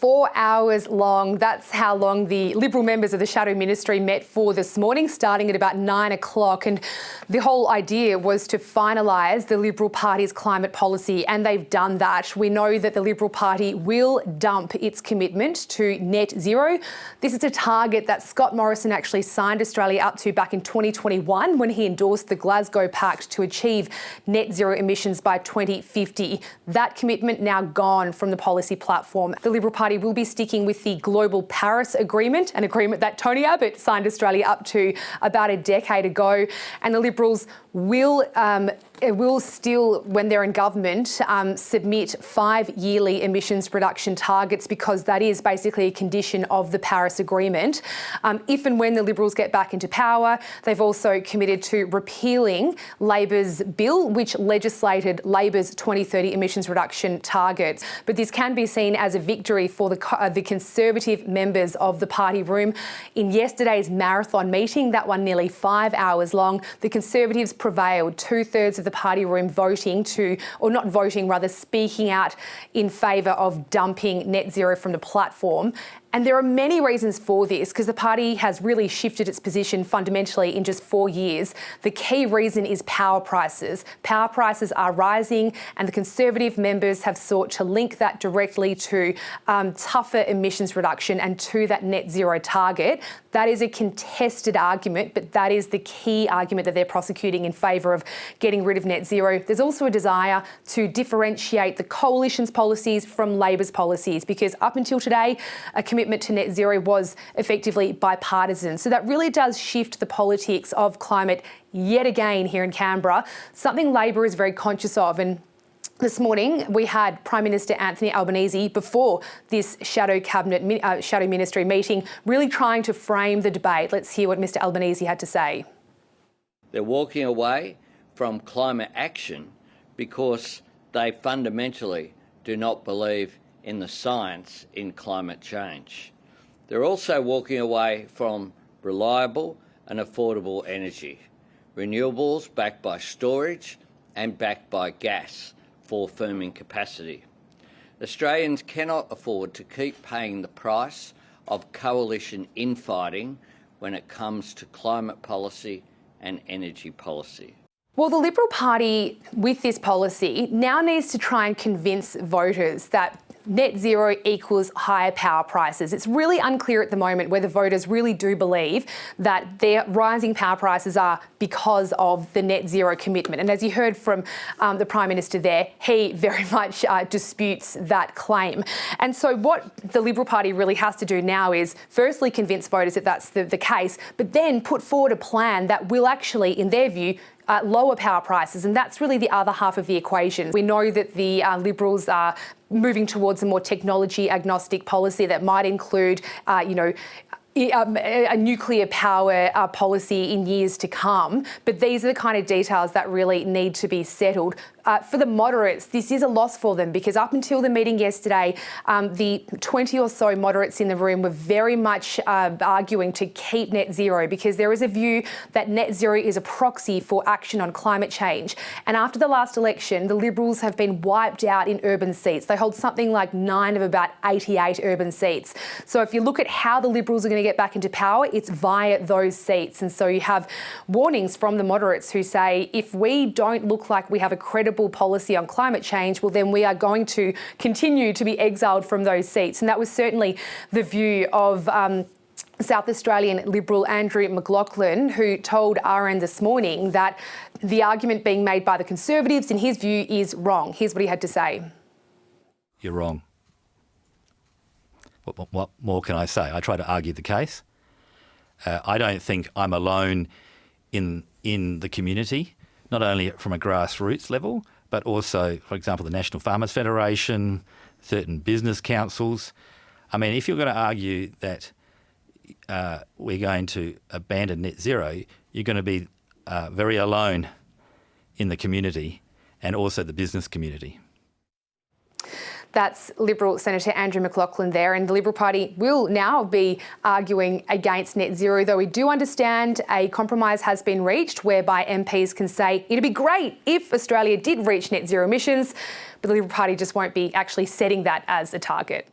4 hours long. That's how long the Liberal members of the Shadow Ministry met for this morning, starting at about 9 o'clock. And the whole idea was to finalise the Liberal Party's climate policy, and they've done that. We know that the Liberal Party will dump its commitment to net zero. This is a target that Scott Morrison actually signed Australia up to back in 2021 when he endorsed the Glasgow Pact to achieve net zero emissions by 2050. That commitment now gone from the policy platform. The Liberal Party will be sticking with the Global Paris Agreement, an agreement that Tony Abbott signed Australia up to about a decade ago. And the Liberals will still, when they're in government, submit 5 yearly emissions reduction targets, because that is basically a condition of the Paris Agreement. If and when the Liberals get back into power, they've also committed to repealing Labor's bill, which legislated Labor's 2030 emissions reduction targets. But this can be seen as a victory for the Conservative members of the party room. In yesterday's marathon meeting, that one nearly 5 hours long, the Conservatives prevailed, 2/3 of the party room voting to, or not voting, rather speaking out in favour of dumping net zero from the platform. And there are many reasons for this, because the party has really shifted its position fundamentally in just 4 years. The key reason is power prices. Power prices are rising, and the Conservative members have sought to link that directly to tougher emissions reduction and to that net zero target. That is a contested argument, but that is the key argument that they're prosecuting in favour of getting rid of net zero. There's also a desire to differentiate the coalition's policies from Labor's policies, because up until today, a commitment to net zero was effectively bipartisan. So that really does shift the politics of climate yet again here in Canberra, something Labor is very conscious of. And this morning, we had Prime Minister Anthony Albanese before this shadow ministry meeting, really trying to frame the debate. Let's hear what Mr Albanese had to say. They're walking away from climate action because they fundamentally do not believe in the science in climate change. They're also walking away from reliable and affordable energy, renewables backed by storage and backed by gas for firming capacity. Australians cannot afford to keep paying the price of coalition infighting when it comes to climate policy and energy policy. Well, the Liberal Party, with this policy, now needs to try and convince voters that net zero equals higher power prices. It's really unclear at the moment whether voters really do believe that their rising power prices are because of the net zero commitment. And as you heard from the Prime Minister there, he very much disputes that claim. And so what the Liberal Party really has to do now is firstly convince voters that that's the case, but then put forward a plan that will actually, in their view, lower power prices, and that's really the other half of the equation. We know that the Liberals are moving towards a more technology agnostic policy that might include, a nuclear power policy in years to come. But these are the kind of details that really need to be settled. For the moderates, this is a loss for them, because up until the meeting yesterday, the 20 or so moderates in the room were very much arguing to keep net zero, because there is a view that net zero is a proxy for action on climate change. And after the last election, the Liberals have been wiped out in urban seats. They hold something like 9 of about 88 urban seats. So if you look at how the Liberals are going to get back into power, it's via those seats. And so you have warnings from the moderates who say, if we don't look like we have a credible policy on climate change, well, then we are going to continue to be exiled from those seats. And that was certainly the view of South Australian Liberal Andrew McLaughlin, who told RN this morning that the argument being made by the Conservatives, in his view, is wrong. Here's what he had to say. You're wrong. What more can I say? I try to argue the case. I don't think I'm alone in the community, not only from a grassroots level, but also, for example, the National Farmers Federation, certain business councils. I mean, if you're going to argue that we're going to abandon net zero, you're going to be very alone in the community and also the business community. That's Liberal Senator Andrew McLaughlin there, and the Liberal Party will now be arguing against net zero, though we do understand a compromise has been reached whereby MPs can say it'd be great if Australia did reach net zero emissions, but the Liberal Party just won't be actually setting that as a target.